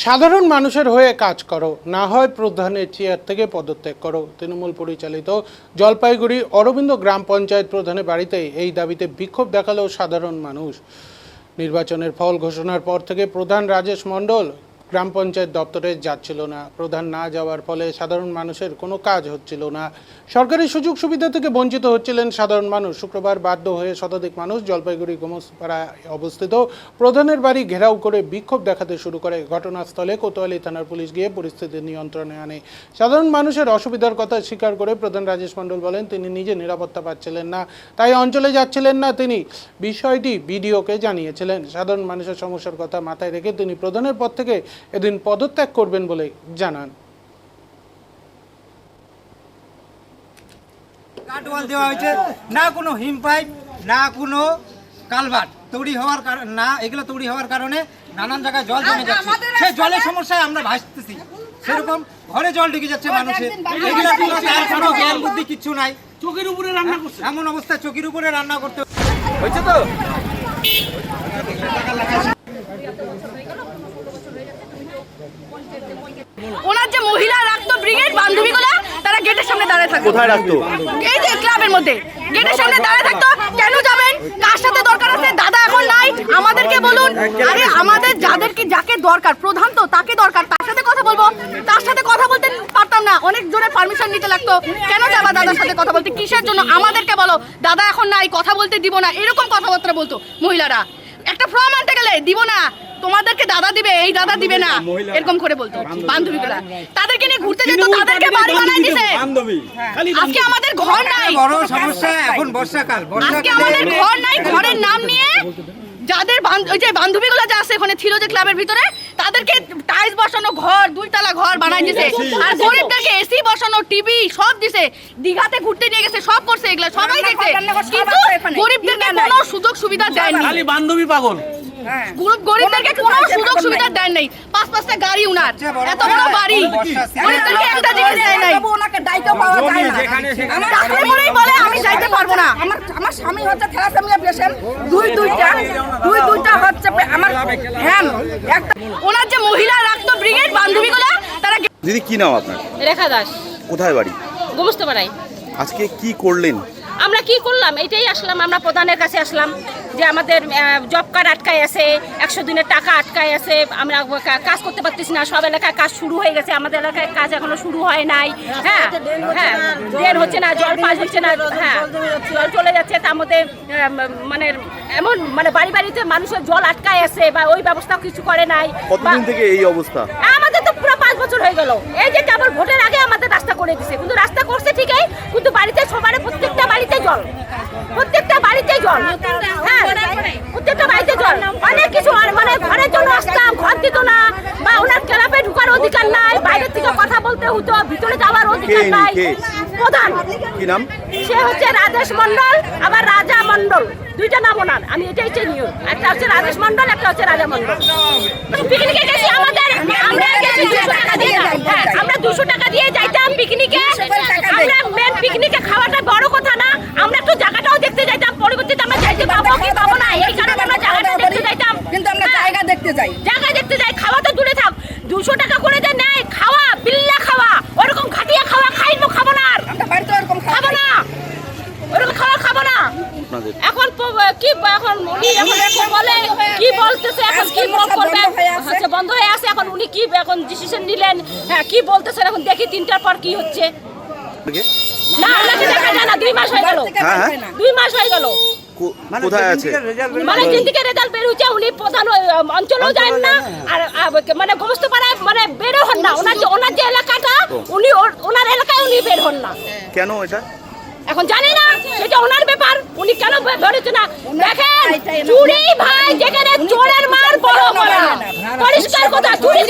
সাধারণ মানুষের হয়ে কাজ করো, না হয় প্রধানের চেয়ার থেকে পদত্যাগ করো। তৃণমূল পরিচালিত জলপাইগুড়ি অরবিন্দ গ্রাম পঞ্চায়েত প্রধানের বাড়িতে এই দাবিতে বিক্ষোভ দেখালো সাধারণ মানুষ। নির্বাচনের ফল ঘোষণার পর থেকে প্রধান রাজেশ মণ্ডল গ্রাম পঞ্চায়েত দপ্তরে যাচ্ছিল না। প্রধান না যাওয়ার ফলে সাধারণ মানুষের কোনো কাজ হচ্ছিল না, সরকারি সুযোগ সুবিধা থেকে বঞ্চিত হচ্ছিলেন সাধারণ মানুষ। শুক্রবার বাধ্য হয়ে শতাধিক মানুষ জলপাইগুড়ি গোমস্পাড়ায় অবস্থিত প্রধানের বাড়ি ঘেরাও করে বিক্ষোভ দেখাতে শুরু করে। ঘটনাস্থলে কোতোয়ালি থানার পুলিশ গিয়ে পরিস্থিতি নিয়ন্ত্রণে আনে। সাধারণ মানুষের অসুবিধার কথা স্বীকার করে প্রধান রাজেশ মণ্ডল বলেন, তিনি নিজে নিরাপত্তা পাচ্ছিলেন না, তাই অঞ্চলে যাচ্ছিলেন না। তিনি বিষয়টি বিডিওকে জানিয়েছিলেন। সাধারণ মানুষের সমস্যার কথা মাথায় রেখে তিনি প্রধানের পদ থেকে এদিন পদত্যাগ করবেন বলে জানান। কাটওয়াল দেওয়া হয়েছে, না কোনো হিম পাইপ, না কোনো কালভার্ট তৈরি হওয়ার কারণে, না এগুলো তৈরি হওয়ার কারণে নানান জায়গায় জল জমে যাচ্ছে। সেই জলের সমস্যায় আমরা ভাসতেছি, সেরকম ঘরে জল ঢুকে যাচ্ছে মানুষের। এগুলো কোনো জ্ঞান বুদ্ধি কিচ্ছু নাই, চোখের উপরে রান্না করছে। এমন অবস্থায় চোখের উপরে রান্না করতে হয়েছে। তো ওনার যে মহিলা রাখতো ব্রিগেড বান্ধবীগুলো, তারা গেটের সামনে দাঁড়িয়ে থাকতো। কোথায় রাখতো? এই যে ক্লাবের মধ্যে গেটের সামনে দাঁড়িয়ে থাকতো। কেন যাবেন? কার সাথে দরকার আছে? দাদা এখন নাই, আমাদেরকে বলুন। আরে আমাদের যাদেরকে যাকে দরকার, প্রধান তো তাকে দরকার, তার সাথে কথা বলবো। তার সাথে কথা বলতে পারতাম না, অনেক জনের পারমিশন নিতে লাগতো। কেন যাবা দাদার সাথে কথা বলতে? কিসের জন্য? আমাদেরকে বলো দাদা এখন নাই, কথা বলতে দিব না, এরকম কথাবার্তা বলতো মহিলারা। একটা ফর্ম আনতে গেলে দিব না, তোমাদেরকে দাদা দিবে, এই দাদা দিবে না, এরকম করে বলতো বান্ধবীগুলা। তাদেরকে নিয়ে ঘুরতে যেত, তাদেরকে বাড়ি বানাই দিছে। আজকে আমাদের ঘর নাই, বড় সমস্যা। এখন বর্ষাকাল, আজকে আমাদের ঘর নাই। ঘরের নাম নিয়ে যাদের ওই যে বান্ধবীগুলো যা আছে ওখানে ছিল যে ক্লাবের ভিতরে, তাদেরকে টাইলস বসানো ঘর, 2 তলা ঘর বানাই দিছে। আর গরিবদেরকে এসি বসানো, টিভি সব দিছে। দিঘাতে ঘুরতে নিয়ে গেছে, সব করছে, এগুলা সবাই দেখছে। কিন্তু গরিবদেরকে কোনো সুযোগ সুবিধা দেয়নি। খালি বান্ধবী পাগল। গরিবদেরকে কোনো সুযোগ সুবিধা দেন নাই। 5-5টা গাড়ি উনার, এত বড় বাড়ি, গরিবদেরকে একটা জিনিস দেয় নাই। ওনাকে ডাইকে পাওয়া যায় না। ডাক্তার বলেই বলে আমি যাইতে পারবো না। আমার স্বামী হচ্ছে থ্যালাসেমিয়া পেশেন্ট, দুইটা হচ্ছে আমার হ্যাঁ একটা। ওনার যে মহিলা রাখতো ব্রিগেড বান্ধবীগুলো, তারা। দিদি কি নাম আপনার? রেখা দাস। কোথায় বাড়ি? গোমস্তাপাড়ায়। আজকে কি করলেন? আমরা কি করলাম, এটাই আসলাম, আমরা প্রধানের কাছে আসলাম যে আমাদের জব কার্ড আটকায় আছে, 100 দিনের টাকা আটকায় আছে, আমরা কাজ করতে পারতেছি না। সব এলাকায় কাজ শুরু হয়ে গেছে, আমাদের এলাকায় কাজ এখনো শুরু হয় নাই। হ্যাঁ হ্যাঁ, ড্রেন হচ্ছে না, জল পাস হচ্ছে না। হ্যাঁ, জল চলে যাচ্ছে, তার মধ্যে মানে এমন মানে বাড়ি বাড়িতে মানুষের জল আটকায় আছে, বা ওই ব্যবস্থা কিছু করে নাই। কতদিন থেকে এই অবস্থা? আমাদের তো পুরো 5 বছর হয়ে গেল। এই যে কেবল ভোটের আগে আমাদের রাস্তা করে দিছে, কিন্তু রাস্তা করছে ঠিকই, কিন্তু বাড়িতে সবার প্রত্যেকটা বাড়িতে জল, প্রত্যেকটা বাড়িতে জল। হ্যাঁ, প্রত্যেকটা বাড়িতে জল। অনেক কিছু, আর মানে ঘরের জন্য আসলাম, ঘর দিত না, বা ওনার ক্লাবে ঢুকার অধিকার নাই, বাইরের থেকে কথা বলতে হতো, ভিতরে যাওয়ার অধিকার নাই। প্রধান কি নাম? সে হচ্ছে রাজেশ মণ্ডল, আবার রাজা মণ্ডল, 2টা নাম ওনার। আমি এটাই চিনি, একটা হচ্ছে রাজেশ মণ্ডল, একটা হচ্ছে রাজা মণ্ডল। পিকনিকে গেছি, আমাদের আমরা গেছি 200 টাকা দিয়ে। হ্যাঁ, আমরা 200 টাকা দিয়ে যাইতাম পিকনিকে। আমরা মেন পিকনিকে খাওয়াটা বড় কথা না, আমরা একটু জায়গাটাও দেখতে যাইতাম। পরবর্তীতে আমরা যাইতে পাবো কি পাবো না, এই কারণে আমরা জায়গাটা দেখতে যাইতাম। কিন্তু আমরা জায়গা দেখতে যাই, জায়গা দেখতে যাই, খাওয়া তো দূরে থাক। 200 টাকা করে যে নেয় খাওয়া, বিল্লা খাওয়া, ওরকম ঘাটিয়া খাওয়া খাইবো, খাবো না। আর আমরা বাড়িতে ওরকম খাবো না, ওরকম খাওয়া খাবো না। এখন কি, এখন উনি এখন বলে কি বলতেছে, এখন কি করবে? আচ্ছা, বন্ধ হয়ে আছে, এখন উনি কি এখন ডিসিশন নিলেন? হ্যাঁ, কি বলতেছেন এখন দেখি 3টার পর কি হচ্ছে। না, ওনাকে দেখা যায় না, 2 মাস হয়ে গেল। 2 মাস হয়ে গেল। কোথায় আছে? মানে যেদিকে রেজাল্ট বের হচ্ছে, উনি প্রধান অঞ্চলেও যান না, আর মানে গোমস্তাপাড়ায় মানে বেরো হন না। ওনার যে এলাকাটা, উনি ওনার এলাকায় উনি বের হন না। কেন এটা এখন জানি না, সেটা ওনার ব্যাপার। উনি কেন বেরোচ্ছে না? দেখেন, চুরি ভাই, যেখানে চোরের মার বড় করা, পরিষ্কার কথা। চুরি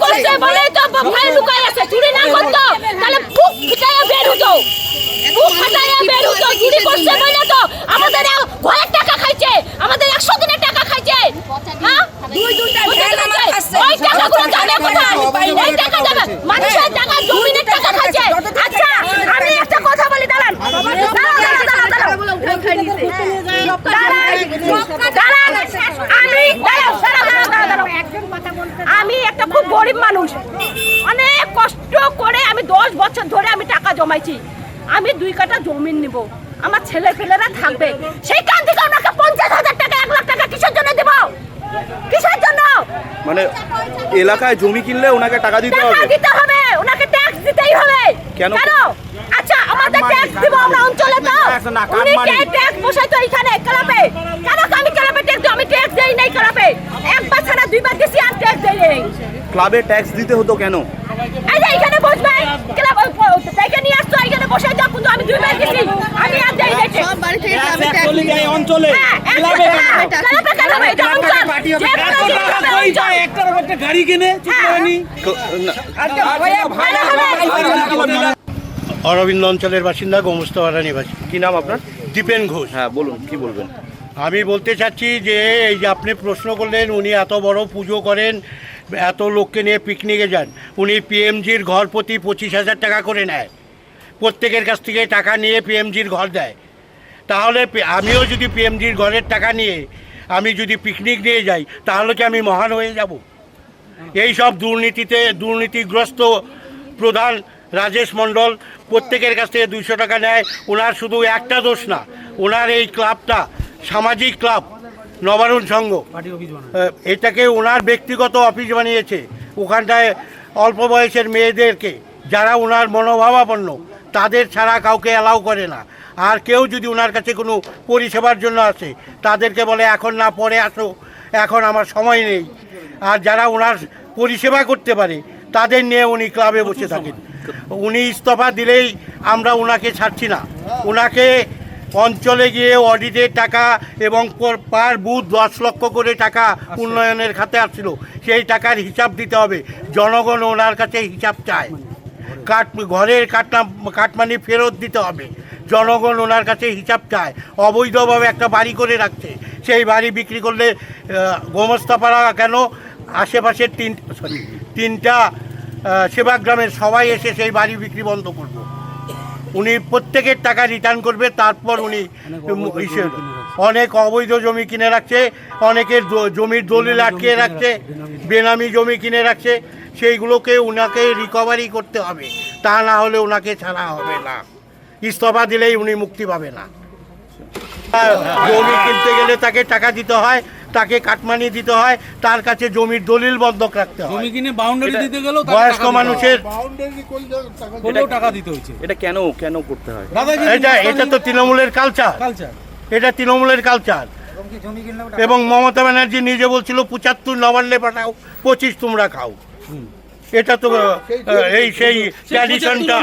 করছে বলে তো ভয় লুকায় আছে। চুরি না করতো তাহলে বুক ফুটাইয়া বের হতো, বুক ফাটাইয়া বের হতো। চুরি করছে বলে তো আমাদের ঘরের টাকা খাইছে, আমাদের 100 দিনের টাকা খাইছে। হ্যাঁ, ওই টাকাগুলো যাবে কোথায়? এই টাকা যাবে মানুষের টাকা, জমিনের টাকা খাইছে। আচ্ছা, আমি একটা কথা বলি, দাঁড়ান, আমি আমি একটা খুব গরিব মানুষ, অনেক কষ্ট করে আমি 10 বছর ধরে আমি টাকা জমাইছি। আমি 2 কাঠা জমি নিব, আমার ছেলে পেলেরা থাকবে, সেইখান থেকে ওনাকে 50,000 টাকা 1 লাখ টাকা কিসের জন্য দেব? কিসের জন্য? মানে এলাকায় জমি কিনলে ওনাকে টাকা দিতে হবে? টাকা দিতে হবে, ওনাকে ট্যাক্স দিতেই হবে। কেন? আচ্ছা আমাদের ট্যাক্স দিব আমরা অঞ্চলে, তো উনি ট্যাক্স বসাই তো এখানে ক্লাবে, কেন আমি ক্লাবে ট্যাক্স দিই? আমি ট্যাক্স দেই নাই ক্লাবে, একবার ছাড়া 2 বার দিছি আর ট্যাক্স দেই নাই। ক্লাবে ট্যাক্স দিতে হতো কেন? এই যে এখানে বসবে ক্লাব থেকে নিয়ে আসতো, এখানে বসাই দাও, কিন্তু আমি 2 বার দিছি, আমি আর দেই নাই। সব বাড়ি থেকে ক্লাবে ট্যাক্স এই অঞ্চলে ক্লাবে কেন হবে? এটা অঞ্চল একটার উপর একটা গাড়ি কিনে অরবিন্দ অঞ্চলের বাসিন্দা, গোমস্তাপাড়া নিবাসী। কি নাম আপনার? দীপেন ঘোষ। হ্যাঁ বলুন, কি বলবেন? আমি বলতে চাচ্ছি যে এই যে আপনি প্রশ্ন করলেন, উনি এত বড় পুজো করেন, এত লোককে নিয়ে পিকনিকে যান, উনি পিএমজির ঘর প্রতি 25,000 টাকা করে নেয়, প্রত্যেকের কাছ থেকে টাকা নিয়ে পিএমজির ঘর দেয়। তাহলে আমিও যদি পিএমজির ঘরের টাকা নিয়ে আমি যদি পিকনিক নিয়ে যাই, তাহলে কি আমি মহান হয়ে যাব? এই সব দুর্নীতিগ্রস্ত প্রধান রাজেশ মণ্ডল প্রত্যেকের কাছ থেকে 200 টাকা নেয়। ওনার শুধু একটা দোষ না, ওনার এই ক্লাবটা সামাজিক ক্লাব নবারুণ সংঘ, এটাকে ওনার ব্যক্তিগত অফিস বানিয়েছে। ওখানটায় অল্প বয়সের মেয়েদেরকে, যারা ওনার মনোভাবাপন্ন, তাদের ছাড়া কাউকে অ্যালাউ করে না। আর কেউ যদি ওনার কাছে কোনো পরিষেবার জন্য আসে, তাদেরকে বলে এখন না, পরে আসো, এখন আমার সময় নেই। আর যারা ওনার পরিষেবা করতে পারে তাদের নিয়ে উনি ক্লাবে বসে থাকেন। উনি ইস্তফা দিলেই আমরা ওনাকে ছাড়ছি না। ওনাকে অঞ্চলে গিয়ে অডিটের টাকা এবং পার বুথ 10 লক্ষ করে টাকা উন্নয়নের খাতে আসছিল, সেই টাকার হিসাব দিতে হবে। জনগণ ওনার কাছে হিসাব চায়। ঘরের কাটমানি ফেরত দিতে হবে। জনগণ ওনার কাছে হিসাব চায়। অবৈধভাবে একটা বাড়ি করে রাখছে, সেই বাড়ি বিক্রি করলে গোমস্তাপাড়া কেন, আশেপাশের 3টা সেবাগ্রামের সবাই এসে সেই বাড়ি বিক্রি বন্ধ করব। উনি প্রত্যেকের টাকা রিটার্ন করবে, তারপর উনি অনেক অবৈধ জমি কিনে রাখছে, অনেকের জমির দলিল আটকে রাখছে, বেনামি জমি কিনে রাখছে, সেইগুলোকে ওনাকে রিকভারি করতে হবে, তা না হলে ওনাকে ছাড়া হবে না। ইস্তফা দিলেই উনি মুক্তি পাবে না। জমি কিনতে গেলে তাকে টাকা দিতে হয়, তাকে কাটমানি দিতে হয়, তার কাছে জমির দলিল বন্ধক রাখতে হয়। জমি কিনে বাউন্ডারি দিতে গেল, বয়স্ক মানুষের টাকা দিতে হয়েছে। এটা কেন করতে হয়? এটা তো তৃণমূলের কালচার, এটা তৃণমূলের কালচার। এবং মমতা ব্যানার্জি নিজে বলছিল 75 নবান্নে পাঠাও, 25 তোমরা খাও। এটা তো এই সেই ট্র্যাডিশনটা।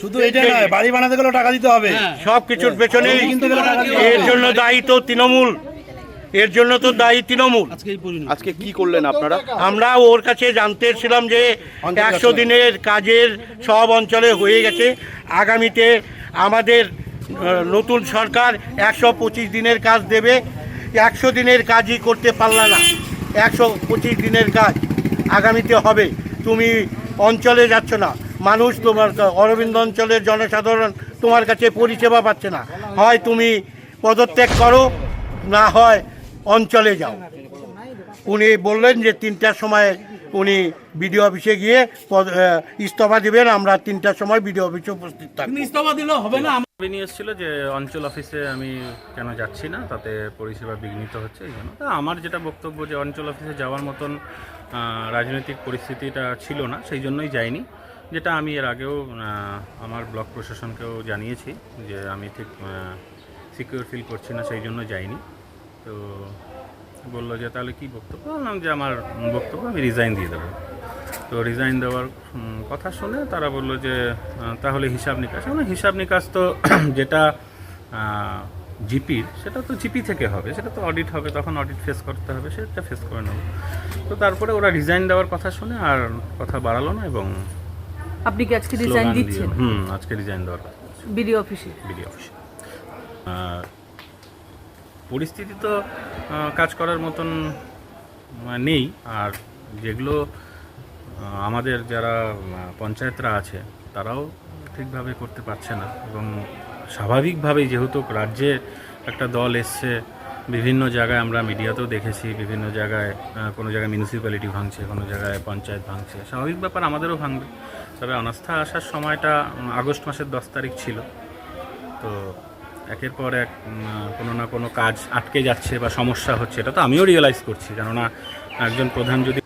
শুধু এটা নয়, বাড়ি বানাতে গেলেও টাকা দিতে হবে। সব কিছুর পেছনে এর জন্য দায়ী তো তৃণমূল, এর জন্য তো দায়ী তৃণমূল। আজকে কি করলেন আপনারা? আমরা ওর কাছে জানতে এসেছিলাম যে 100 দিনের কাজের সব অঞ্চলে হয়ে গেছে। আগামীতে আমাদের নতুন সরকার 125 দিনের কাজ দেবে। 100 দিনের কাজই করতে পারলা না, 125 দিনের কাজ আগামীতে হবে। তুমি অঞ্চলে যাচ্ছ না, মানুষ তোমার অরবিন্দ অঞ্চলের জনসাধারণ তোমার কাছে পরিষেবা পাচ্ছে না। হয় তুমি পদত্যাগ করো, না হয় অঞ্চলে যাও। উনি বললেন যে 3টার সময় উনি বিডিও অফিসে গিয়ে ইস্তফা দেবেন। আমরা 3টার সময় বিডিও অফিসে উপস্থিত থাকবো। ইস্তফা দিলেও হবে না। নিয়ে এসেছিল যে অঞ্চল অফিসে আমি কেন যাচ্ছি না, তাতে পরিষেবা বিঘ্নিত হচ্ছে এই জন্য। তা আমার যেটা বক্তব্য যে অঞ্চল অফিসে যাওয়ার মতন রাজনৈতিক পরিস্থিতিটা ছিল না, সেই জন্যই যাইনি। যেটা আমি এর আগেও আমার ব্লক প্রশাসনকেও জানিয়েছি যে আমি ঠিক সিকিউর ফিল করছি না, সেই জন্য যাইনি। তো বললো যে তাহলে কী বক্তব্য? বললাম যে আমার বক্তব্য আমি রিজাইন দিয়ে দেবো। তো রিজাইন দেওয়ার কথা শুনে তারা বললো যে তাহলে হিসাব নিকাশ। মানে হিসাব নিকাশ তো যেটা জিপির, সেটা তো জিপি থেকে হবে, সেটা তো অডিট হবে, তখন অডিট ফেস করতে হবে, সেটা ফেস করে নেব। তো তারপরে ওরা রিজাইন দেওয়ার কথা শুনে আর কথা বাড়ালো না এবং আপনি কি আজকে রিজাইন দিচ্ছেন? আজকে রিজাইন দেওয়ার কথা বিডিও অফিসে। পরিস্থিতি তো কাজ করার মতন নেই। আর যেগুলো আমাদের যারা পঞ্চায়েতরা আছে তারাও ঠিকভাবে করতে পারছে না। এবং স্বাভাবিকভাবেই যেহেতু রাজ্যে একটা দল এসছে, বিভিন্ন জায়গায় আমরা মিডিয়াতেও দেখেছি, বিভিন্ন জায়গায় কোনো জায়গায় মিউনিসিপ্যালিটি ভাঙছে, কোনো জায়গায় পঞ্চায়েত ভাঙছে। স্বাভাবিক ব্যাপার, আমাদেরও ভাঙবে। তবে অনাস্থা আসার সময়টা আগস্ট মাসের 10 তারিখ ছিল। তো একের পর এক কোনো না কোনো কাজ আটকে যাচ্ছে বা সমস্যা হচ্ছে, এটা তো আমিও রিয়েলাইজ করছি। কেননা একজন প্রধান যদি